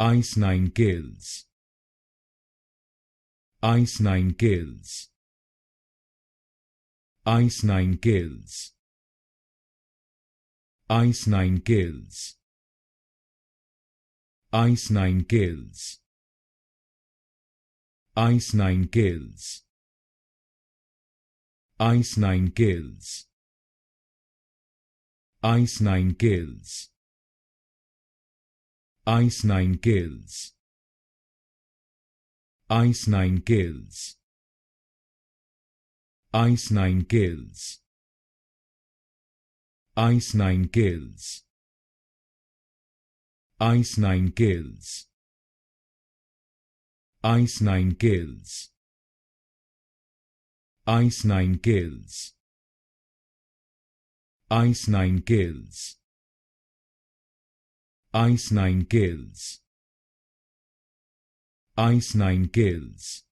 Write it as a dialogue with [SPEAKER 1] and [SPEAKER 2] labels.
[SPEAKER 1] ice 9 gills, ice 9 gills, ice 9 gills, ice 9 gills, ice 9 gills, ice 9 gills, ice 9 gills, ice 9 gills, ice 9 gills, ice 9 gills, ice 9 gills, ice 9 gills, ice 9 gills, ice 9 gills, ice 9 gills, ice 9 gills, ice 9 gills, ice 9 gills,